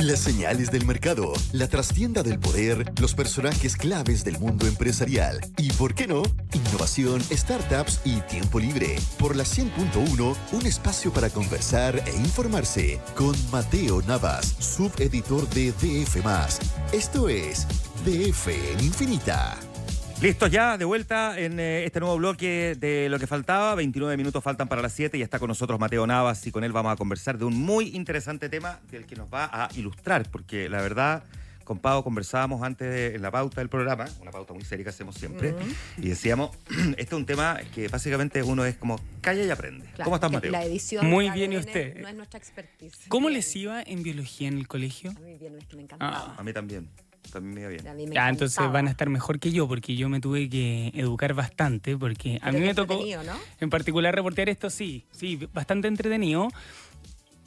Las señales del mercado, la trastienda del poder, los personajes claves del mundo empresarial y, ¿por qué no?, innovación, startups y tiempo libre. Por la 100.1, un espacio para conversar e informarse con Mateo Navas, subeditor de DF+. Esto es DF en Infinita. Listos ya, de vuelta en este nuevo bloque de Lo que faltaba. 29 minutos faltan para las 7 y está con nosotros Mateo Navas y con él vamos a conversar de un muy interesante tema del que nos va a ilustrar, porque la verdad, con Pau conversábamos antes en la pauta del programa, una pauta muy seria que hacemos siempre, y decíamos, este es un tema que básicamente uno es como calla y aprende. Claro, ¿Cómo estás, Mateo? La edición Muy de bien, ¿y ADN usted? no es nuestra expertise. ¿Cómo les iba en biología en el colegio? A mí bien, es que me encantaba. A mí también me iba bien. A mí me Ya, entonces encantaba. van a estar mejor que yo, porque yo me tuve que educar bastante, porque a Pero mí me qué tocó, entretenido, ¿no? en particular, reportear esto, sí, bastante entretenido.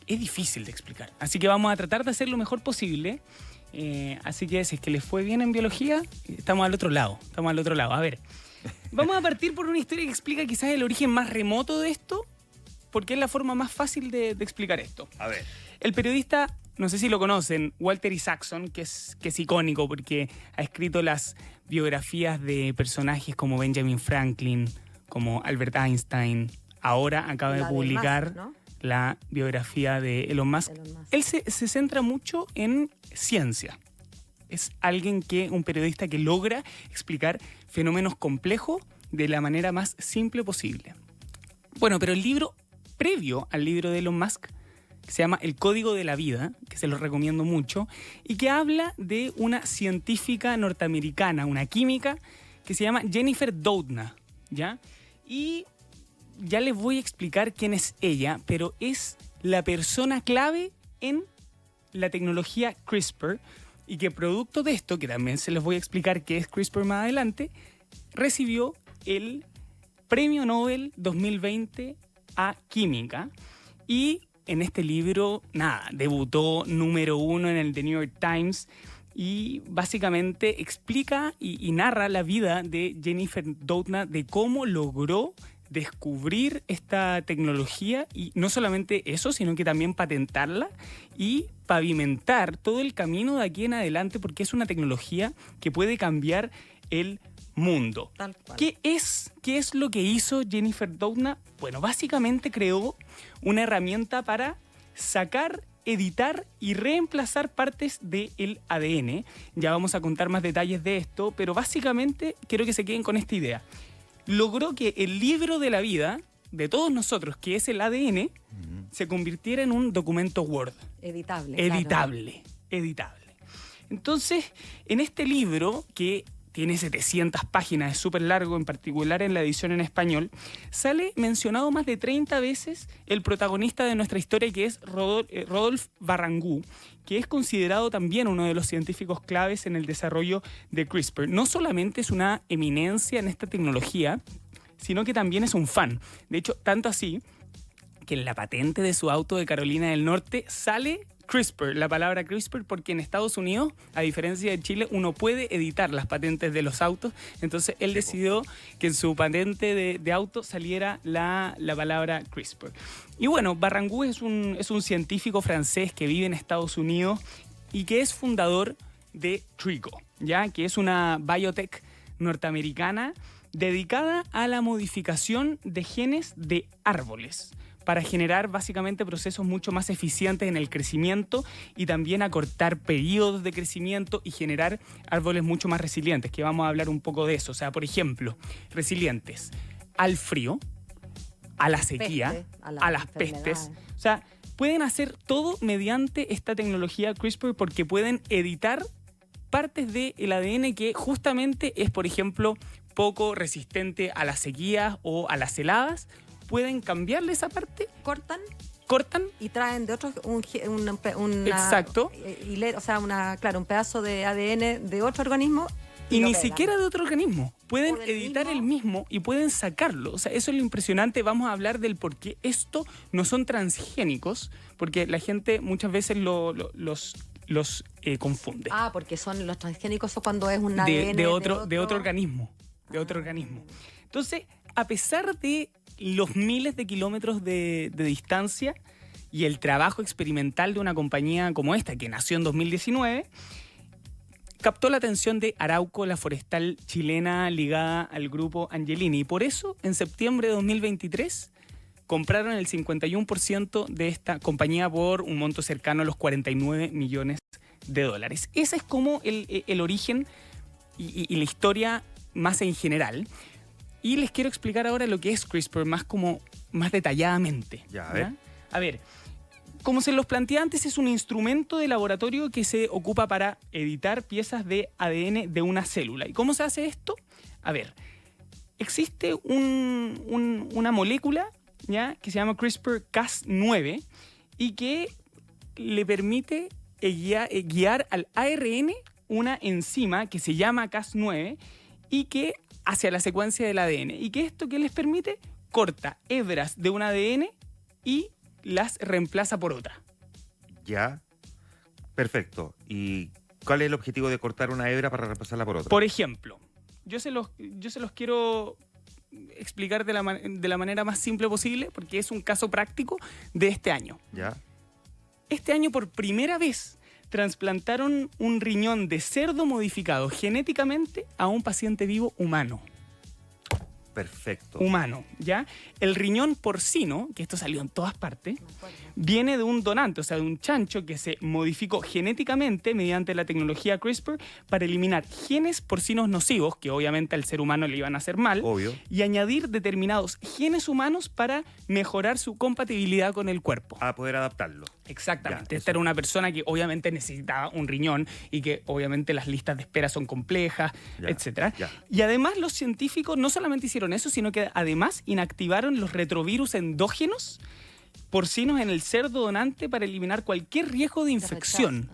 Es difícil de explicar, así que vamos a tratar de hacer lo mejor posible. Así que si es que les fue bien en biología, estamos al otro lado. A ver, vamos a partir por una historia que explica quizás el origen más remoto de esto, porque es la forma más fácil de explicar esto. A ver. El periodista, no sé si lo conocen, Walter Isaacson, que es icónico porque ha escrito las biografías de personajes como Benjamin Franklin, como Albert Einstein. Ahora acaba de La del publicar Musk, ¿no? la biografía de Elon Musk. Él se centra mucho en ciencia. Es un periodista que logra explicar fenómenos complejos de la manera más simple posible. Bueno, pero el libro previo al libro de Elon Musk, que se llama El Código de la Vida, que se lo recomiendo mucho, y que habla de una científica norteamericana, una química, que se llama Jennifer Doudna, ¿ya? Y ya les voy a explicar quién es ella, pero es la persona clave en la tecnología CRISPR, y que producto de esto, que también se les voy a explicar qué es CRISPR más adelante, recibió el Premio Nobel 2020 a Química. Y en este libro, debutó número 1 en el The New York Times y básicamente explica y narra la vida de Jennifer Doudna, de cómo logró descubrir esta tecnología y no solamente eso, sino que también patentarla y pavimentar todo el camino de aquí en adelante, porque es una tecnología que puede cambiar el mundo. Tal cual. ¿Qué es lo que hizo Jennifer Doudna? Bueno, básicamente creó una herramienta para sacar, editar y reemplazar partes del ADN. Ya vamos a contar más detalles de esto, pero básicamente quiero que se queden con esta idea. Logró que el libro de la vida de todos nosotros, que es el ADN, se convirtiera en un documento Word. Editable. Entonces, en este libro, que tiene 700 páginas, es súper largo, en particular en la edición en español, sale mencionado más de 30 veces el protagonista de nuestra historia, que es Rodolphe Varangou, que es considerado también uno de los científicos claves en el desarrollo de CRISPR. No solamente es una eminencia en esta tecnología, sino que también es un fan. De hecho, tanto así que en la patente de su auto de Carolina del Norte sale CRISPR, la palabra CRISPR, porque en Estados Unidos, a diferencia de Chile, uno puede editar las patentes de los autos. Entonces él decidió que en su patente de auto saliera la palabra CRISPR. Y bueno, Varangou es un científico francés que vive en Estados Unidos y que es fundador de Trigo, ¿ya? Que es una biotech norteamericana dedicada a la modificación de genes de árboles, para generar básicamente procesos mucho más eficientes en el crecimiento y también acortar periodos de crecimiento y generar árboles mucho más resilientes, que vamos a hablar un poco de eso. O sea, por ejemplo, resilientes al frío, a la sequía, a las pestes. O sea, pueden hacer todo mediante esta tecnología CRISPR, porque pueden editar partes del ADN que justamente es, por ejemplo, poco resistente a las sequías o a las heladas. Pueden cambiarle esa parte, cortan y traen de otros exacto, o sea, un pedazo de ADN de otro organismo y ni siquiera de otro organismo. Pueden editar el mismo y pueden sacarlo. O sea, eso es lo impresionante. Vamos a hablar del por qué esto no son transgénicos, porque la gente muchas veces los confunde. Porque son los transgénicos o cuando es un ADN de otro organismo. Entonces, a pesar de los miles de kilómetros de distancia y el trabajo experimental de una compañía como esta, que nació en 2019, captó la atención de Arauco, la forestal chilena ligada al grupo Angelini. Y por eso, en septiembre de 2023, compraron el 51% de esta compañía por un monto cercano a los 49 millones de dólares. Ese es como el origen y la historia más en general. Y les quiero explicar ahora lo que es CRISPR más detalladamente. Ya, a ver. A ver, como se los planteé antes, es un instrumento de laboratorio que se ocupa para editar piezas de ADN de una célula. ¿Y cómo se hace esto? A ver, existe una molécula, ¿ya?, que se llama CRISPR-Cas9 y que le permite guiar al ARN una enzima que se llama Cas9 y que hacia la secuencia del ADN. ¿Y que esto qué les permite? Corta hebras de un ADN y las reemplaza por otra. Ya, perfecto. ¿Y cuál es el objetivo de cortar una hebra para reemplazarla por otra? Por ejemplo, yo se los quiero explicar de la manera más simple posible porque es un caso práctico de este año. Ya. Este año por primera vez trasplantaron un riñón de cerdo modificado genéticamente a un paciente vivo humano. Perfecto. Humano, ¿ya? El riñón porcino, que esto salió en todas partes, viene de un donante, o sea, de un chancho que se modificó genéticamente mediante la tecnología CRISPR para eliminar genes porcinos nocivos, que obviamente al ser humano le iban a hacer mal, Obvio. y añadir determinados genes humanos para mejorar su compatibilidad con el cuerpo. A poder adaptarlo. Exactamente. Ya, Esta era una persona que obviamente necesitaba un riñón y que obviamente las listas de espera son complejas, Ya, etc. ya. Y además los científicos no solamente hicieron eso, sino que además inactivaron los retrovirus endógenos porcinos en el cerdo donante para eliminar cualquier riesgo de infección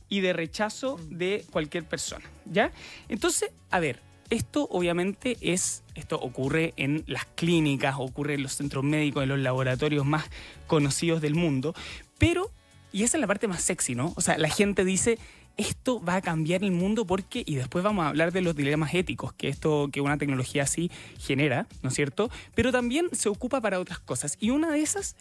y de rechazo de cualquier persona, ¿ya? Entonces, a ver, esto obviamente esto ocurre en las clínicas, ocurre en los centros médicos, en los laboratorios más conocidos del mundo, pero, y esa es la parte más sexy, ¿no? O sea, la gente dice, esto va a cambiar el mundo porque, y después vamos a hablar de los dilemas éticos que una tecnología así genera, ¿no es cierto? Pero también se ocupa para otras cosas. Y una de esas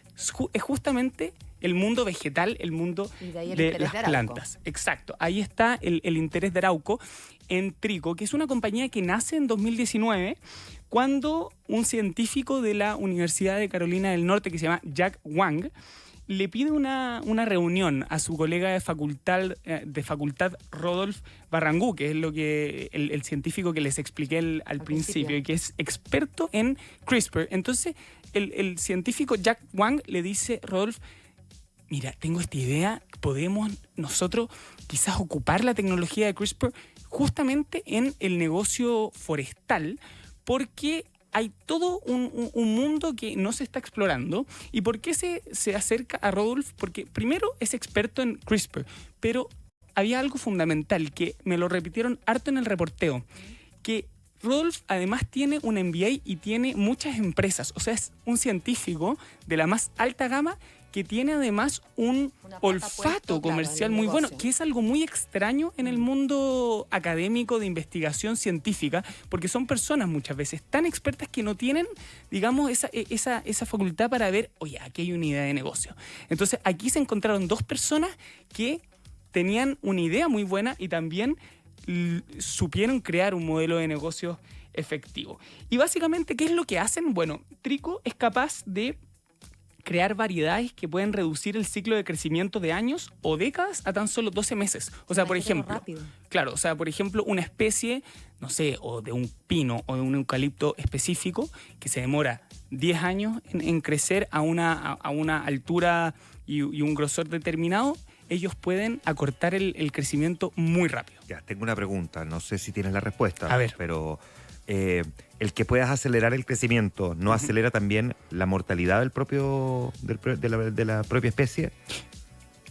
es justamente el mundo vegetal, el mundo de las plantas. Exacto. Ahí está el interés de Arauco en Trico, que es una compañía que nace en 2019 cuando un científico de la Universidad de Carolina del Norte que se llama Jack Wang le pide una reunión a su colega de facultad Rodolphe Barrangou, que es el científico que les expliqué al principio, y que es experto en CRISPR. Entonces, el científico Jack Wang le dice, Rodolphe, mira, tengo esta idea, podemos nosotros quizás ocupar la tecnología de CRISPR justamente en el negocio forestal, porque hay todo un mundo que no se está explorando. ¿Y por qué se acerca a Rodolphe? Porque primero es experto en CRISPR, pero había algo fundamental que me lo repitieron harto en el reporteo, que Rodolphe además tiene un MBA y tiene muchas empresas. O sea, es un científico de la más alta gama que tiene además un olfato comercial muy bueno, que es algo muy extraño en el mundo académico de investigación científica, porque son personas muchas veces tan expertas que no tienen, digamos, esa facultad para ver, oye, aquí hay una idea de negocio. Entonces, aquí se encontraron dos personas que tenían una idea muy buena y también supieron crear un modelo de negocio efectivo. Y básicamente, ¿qué es lo que hacen? Bueno, Trico es capaz de crear variedades que pueden reducir el ciclo de crecimiento de años o décadas a tan solo 12 meses. O sea, por ejemplo, claro, o sea, por ejemplo, una especie, no sé, o de un pino o de un eucalipto específico que se demora 10 años en crecer a una altura y un grosor determinado, ellos pueden acortar el crecimiento muy rápido. Ya, tengo una pregunta, no sé si tienes la respuesta. A ver. Pero el que puedas acelerar el crecimiento, ¿no acelera también la mortalidad de la propia especie?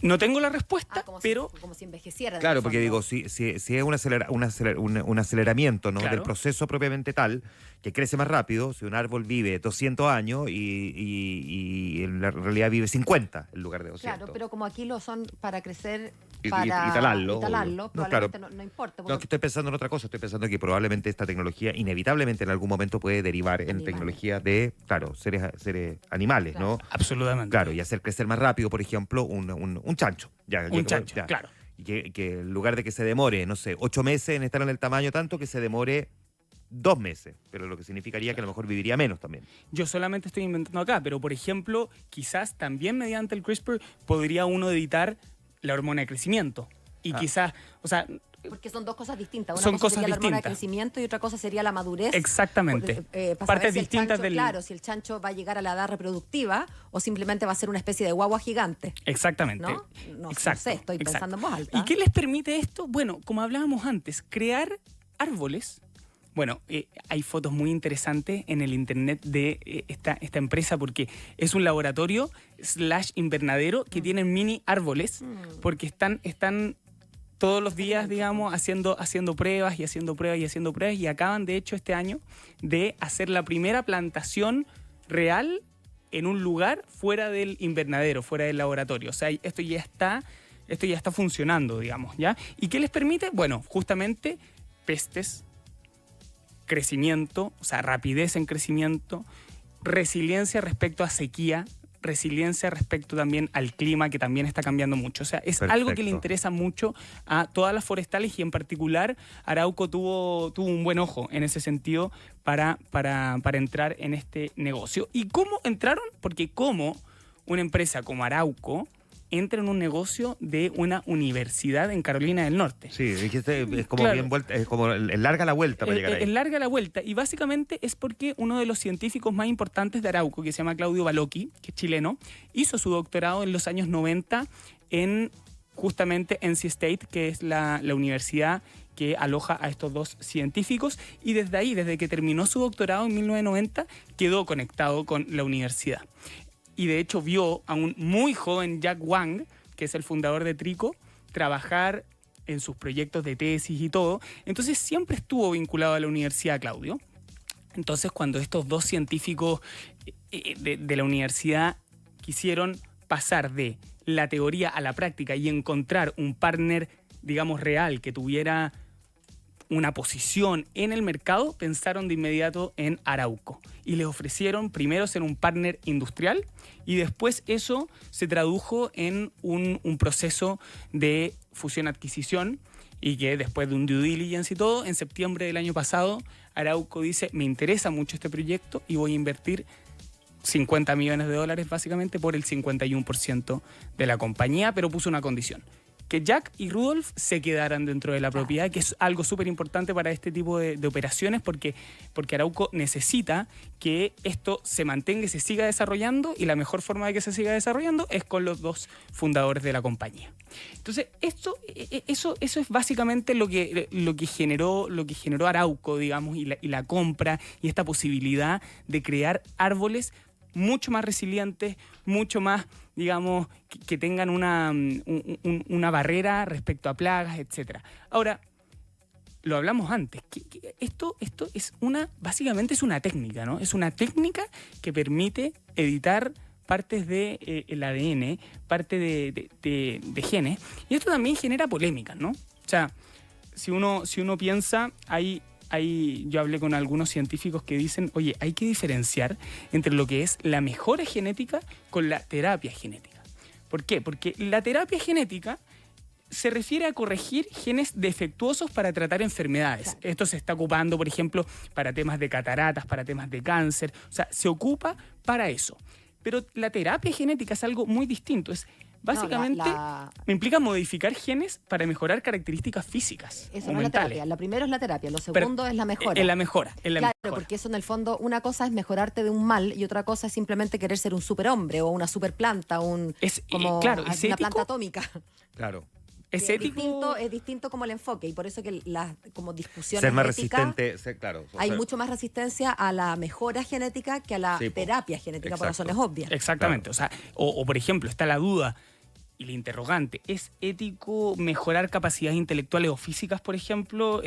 No tengo la respuesta, pero... Como si envejeciera. Claro, porque digo, si es un aceleramiento, ¿no? Claro. Del proceso propiamente tal, que crece más rápido, si un árbol vive 200 años y en la realidad vive 50 en lugar de 200. Claro, pero como aquí lo son para crecer, Y para talarlo, probablemente claro. no importa. No, que estoy pensando en otra cosa, estoy pensando que probablemente esta tecnología inevitablemente en algún momento puede derivar en tecnología de, claro, seres animales, Claro. ¿no? Absolutamente. Claro, y hacer crecer más rápido, por ejemplo, un chancho. Claro. Y que en lugar de que se demore, no sé, 8 meses en estar en el tamaño tanto, que se demore 2 meses, pero lo que significaría que a lo mejor viviría menos también. Yo solamente estoy inventando acá, pero por ejemplo, quizás también mediante el CRISPR podría uno editar la hormona de crecimiento. Y quizás, o sea... Porque son dos cosas distintas. Una Son cosa cosas sería la hormona de distintas. crecimiento y otra cosa sería la madurez. Exactamente. Para Partes saber si el distintas chancho, del... Claro, si el chancho va a llegar a la edad reproductiva o simplemente va a ser una especie de guagua gigante. Exactamente. ¿No? No Exacto, sé, estoy exacto. pensando en voz alta. ¿Y qué les permite esto? Bueno, como hablábamos antes, crear árboles. Bueno, hay fotos muy interesantes en el internet de esta empresa porque es un laboratorio / invernadero que tienen mini árboles porque están todos los días, digamos, haciendo pruebas y acaban, de hecho, este año de hacer la primera plantación real en un lugar fuera del invernadero, fuera del laboratorio. O sea, esto ya está funcionando, digamos, ¿ya? ¿Y qué les permite? Bueno, justamente pestes, crecimiento, o sea, rapidez en crecimiento, resiliencia respecto a sequía, resiliencia respecto también al clima, que también está cambiando mucho. O sea, es algo que le interesa mucho a todas las forestales y en particular Arauco tuvo un buen ojo en ese sentido para entrar en este negocio. ¿Y cómo entraron? Porque como una empresa como Arauco entra en un negocio de una universidad en Carolina del Norte. Sí, dijiste, es como Claro. bien vuelta, es como larga la vuelta para llegar ahí. Es larga la vuelta y básicamente es porque uno de los científicos más importantes de Arauco, que se llama Claudio Baloqui, que es chileno, hizo su doctorado en los años 90 en justamente NC State, que es la universidad que aloja a estos dos científicos, y desde ahí, desde que terminó su doctorado en 1990, quedó conectado con la universidad. Y de hecho vio a un muy joven Jack Wang, que es el fundador de Trico, trabajar en sus proyectos de tesis y todo. Entonces siempre estuvo vinculado a la universidad, Claudio. Entonces cuando estos dos científicos de la universidad quisieron pasar de la teoría a la práctica y encontrar un partner, digamos, real, que tuviera una posición en el mercado, pensaron de inmediato en Arauco y les ofrecieron primero ser un partner industrial y después eso se tradujo en un proceso de fusión-adquisición y que después de un due diligence y todo, en septiembre del año pasado, Arauco dice, me interesa mucho este proyecto y voy a invertir $50 millones básicamente por el 51% de la compañía, pero puso una condición: que Jack y Rudolf se quedaran dentro de la propiedad, que es algo súper importante para este tipo de operaciones porque Arauco necesita que esto se mantenga y se siga desarrollando, y la mejor forma de que se siga desarrollando es con los dos fundadores de la compañía. Entonces, eso es básicamente lo que generó Arauco, digamos, y la compra y esta posibilidad de crear árboles mucho más resilientes, mucho más, digamos, que tengan una barrera respecto a plagas, etc. Ahora, lo hablamos antes, que esto es básicamente es una técnica, ¿no? Es una técnica que permite editar partes del ADN, parte de genes, y esto también genera polémicas, ¿no? O sea, si uno piensa, yo hablé con algunos científicos que dicen, oye, hay que diferenciar entre lo que es la mejora genética con la terapia genética. ¿Por qué? Porque la terapia genética se refiere a corregir genes defectuosos para tratar enfermedades. Claro. Esto se está ocupando, por ejemplo, para temas de cataratas, para temas de cáncer. O sea, se ocupa para eso. Pero la terapia genética es algo muy distinto. Es básicamente implica modificar genes para mejorar características físicas eso o no mentales. Es la terapia. Lo primero es la terapia, lo segundo es la mejora. Es la mejora. Claro, porque eso en el fondo, una cosa es mejorarte de un mal y otra cosa es simplemente querer ser un superhombre o una superplanta, una planta atómica. Claro. Es ético. Es distinto como el enfoque, y por eso que las como discusiones ser más éticas, resistente, claro. Hay mucho más resistencia a la mejora genética que a la terapia genética, por razones obvias. Exactamente. Claro. O sea, o por ejemplo, está la duda, y la interrogante, ¿es ético mejorar capacidades intelectuales o físicas, por ejemplo,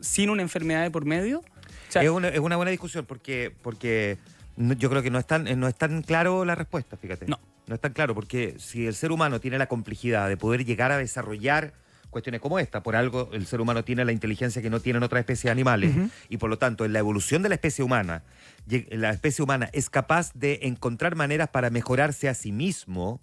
sin una enfermedad de por medio? O sea, es una buena discusión porque yo creo que no es tan claro la respuesta, fíjate. No es tan claro, porque si el ser humano tiene la complejidad de poder llegar a desarrollar cuestiones como esta, por algo el ser humano tiene la inteligencia que no tienen otras especies de animales, y por lo tanto en la evolución de la especie humana es capaz de encontrar maneras para mejorarse a sí mismo.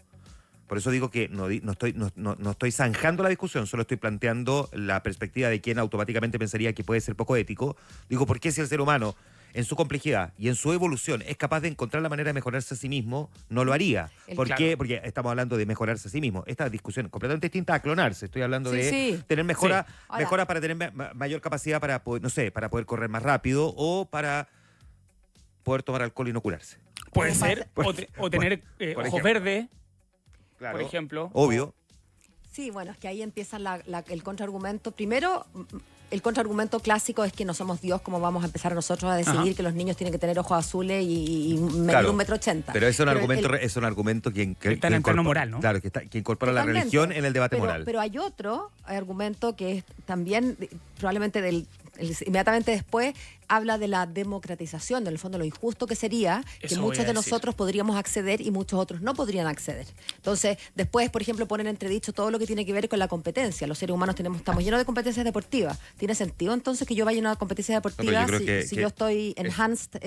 Por eso digo que no estoy zanjando la discusión, solo estoy planteando la perspectiva de quien automáticamente pensaría que puede ser poco ético. Digo, ¿por qué si el ser humano en su complejidad y en su evolución es capaz de encontrar la manera de mejorarse a sí mismo, no lo haría? ¿Por qué? Porque estamos hablando de mejorarse a sí mismo. Esta discusión es completamente distinta a clonarse. Estoy hablando de tener mejora para tener mayor capacidad para poder, no sé, para poder correr más rápido o para poder tomar alcohol y no curarse. Puede ser, o tener ojos verdes, claro, por ejemplo. Obvio. Sí, bueno, es que ahí empieza el contraargumento. Primero, el contraargumento clásico es que no somos Dios, como vamos a empezar nosotros a decidir que los niños tienen que tener ojos azules y medir 1,80 m. Pero es un argumento que está en el plano moral, ¿no? Claro, que incorpora la religión en el debate moral. Pero hay otro argumento que es también probablemente inmediatamente después habla de la democratización, en el fondo lo injusto que sería que muchos de nosotros podríamos acceder y muchos otros no podrían acceder. Entonces, después, por ejemplo, ponen entredicho todo lo que tiene que ver con la competencia. Los seres humanos estamos llenos de competencias deportivas. ¿Tiene sentido entonces que yo vaya a una competencia deportiva si yo estoy enhanced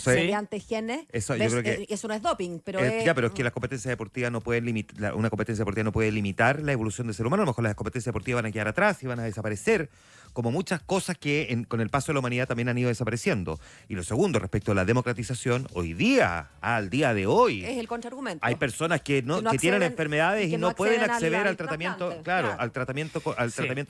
mediante genes? Eso no es doping, pero pero es que las competencias deportivas no pueden limitar, una competencia deportiva no puede limitar la evolución del ser humano. A lo mejor las competencias deportivas van a quedar atrás y van a desaparecer, como muchas cosas que con el paso de la humanidad también han ido desapareciendo. Y lo segundo, respecto a la democratización, al día de hoy, es el contraargumento. hay personas que tienen enfermedades y no pueden acceder al tratamiento, al tratamiento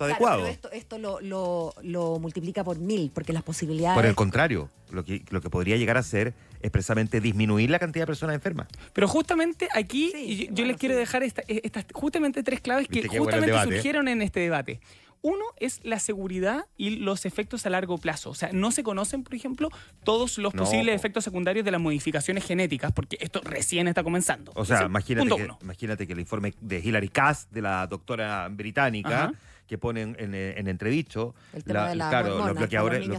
adecuado. Pero esto lo multiplica por 1000, porque las posibilidades... Por el contrario, lo que podría llegar a ser es precisamente disminuir la cantidad de personas enfermas. Pero justamente aquí yo les quiero dejar estas justamente 3 claves que justamente surgieron en este debate. Uno es la seguridad y los efectos a largo plazo. O sea, no se conocen, por ejemplo, todos los posibles efectos secundarios de las modificaciones genéticas, porque esto recién está comenzando. O sea, imagínate que el informe de Hilary Cass, de la doctora británica, que pone en entredicho los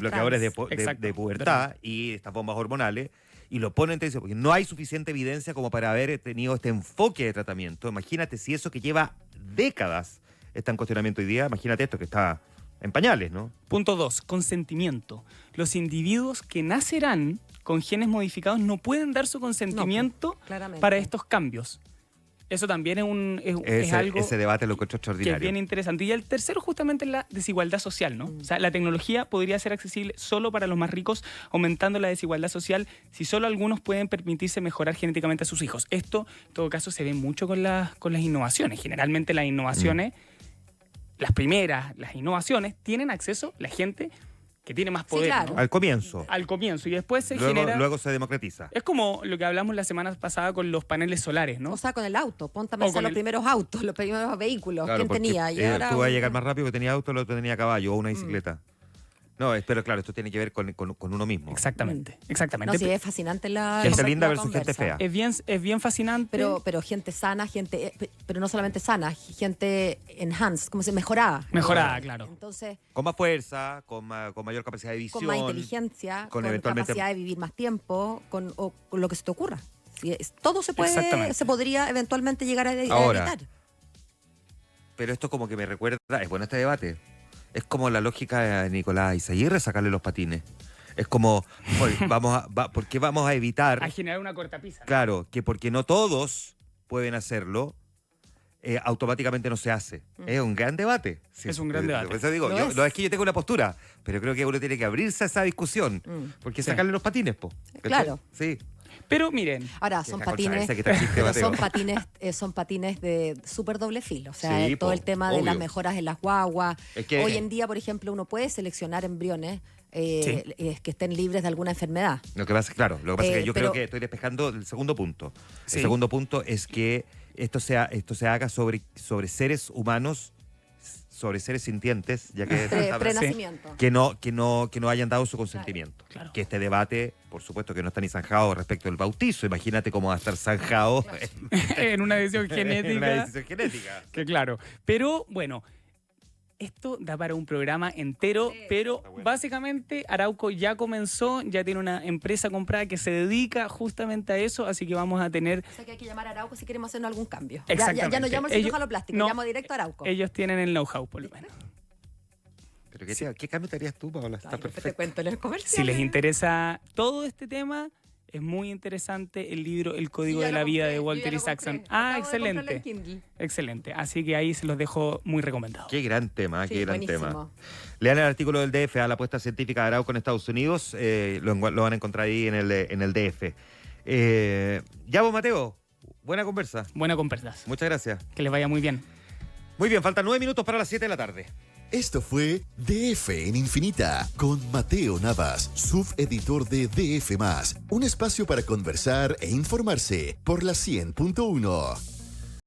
bloqueadores de pubertad y estas bombas hormonales, y lo pone en entredicho, porque no hay suficiente evidencia como para haber tenido este enfoque de tratamiento. Imagínate si eso que lleva décadas está en cuestionamiento hoy día, imagínate esto que está en pañales, ¿no? Punto 2, consentimiento. Los individuos que nacerán con genes modificados no pueden dar su consentimiento para estos cambios. Eso también es algo... Ese debate lo encuentro extraordinario. Que es bien interesante. Y el tercero justamente es la desigualdad social, ¿no? O sea, la tecnología podría ser accesible solo para los más ricos, aumentando la desigualdad social si solo algunos pueden permitirse mejorar genéticamente a sus hijos. Esto, en todo caso, se ve mucho con las innovaciones. Generalmente las innovaciones... Las innovaciones, tienen acceso la gente que tiene más poder. Sí, claro. ¿No? Al comienzo. Y después genera... Luego se democratiza. Es como lo que hablamos la semana pasada con los paneles solares, ¿no? O sea, con el auto. Ponte a pensar los primeros autos, los primeros vehículos. Claro, ¿quién tenía? Y ahora... Tú vas a llegar más rápido que tenía auto, el otro tenía caballo o una bicicleta. No, pero claro, esto tiene que ver con uno mismo. Exactamente. No, sí, es fascinante gente linda versus gente fea. Es bien fascinante. Pero gente sana, pero no solamente sana, gente enhanced, como se mejorada. Mejorada, claro. Entonces, con más fuerza, con mayor capacidad de visión. Con más inteligencia, con capacidad de vivir más tiempo, con lo que se te ocurra. Todo se podría eventualmente llegar a evitar. Pero esto como que me recuerda, es bueno este debate. Es como la lógica de Nicolás Izaguirre, sacarle los patines. Es como, ¿por qué vamos a evitar? A generar una cortapisa, ¿no? Claro, que porque no todos pueden hacerlo, automáticamente no se hace. Es un gran debate. Sí, es un gran debate. Por eso digo, no es que yo tenga una postura, pero creo que uno tiene que abrirse a esa discusión. Porque sacarle los patines, Claro. Sí. Pero miren, ahora son patines, son patines de súper doble filo. O sea, todo el tema de las mejoras en las guaguas. Hoy en día, por ejemplo, uno puede seleccionar embriones que estén libres de alguna enfermedad. Lo que pasa es que yo creo que estoy despejando el segundo punto. Sí. El segundo punto es que esto se haga sobre seres humanos sobre seres sintientes, ya que Prenacimiento. que no hayan dado su consentimiento. Claro. Que este debate, por supuesto, que no está ni zanjado respecto del bautizo. Imagínate cómo va a estar zanjado En una decisión genética. en una decisión genética. Que claro. Pero bueno, esto da para un programa entero, pero está bueno. básicamente Arauco ya comenzó, ya tiene una empresa comprada que se dedica justamente a eso, así que vamos a tener... O sea que hay que llamar a Arauco si queremos hacernos algún cambio. Exactamente. Ya no llamo al Ellos- cirujano plástico, no, llamo directo a Arauco. Ellos tienen el know-how, por lo menos. ¿Pero qué cambio te harías tú, Paola? Está Ay, después te perfecto. cuento en el comercial. Si les interesa todo este tema, es muy interesante el libro El Código Sí, ya de lo la Vida compré, de yo Walter ya lo Isaacson. compré. Ah, Acabo de comprarlo en excelente. Kindle. Excelente. Así que ahí se los dejo muy recomendados. Qué gran tema, Sí, qué gran buenísimo. tema. Lean el artículo del DF a la apuesta científica de Arauco en Estados Unidos. Lo van a encontrar ahí en el DF. Ya vos, Mateo. Buena conversa. Buena conversas. Muchas gracias. Que les vaya muy bien. Muy bien, faltan 9 minutos para las 7 de la tarde. Esto fue DF en Infinita con Mateo Navas, subeditor de DF+, un espacio para conversar e informarse por la 100.1.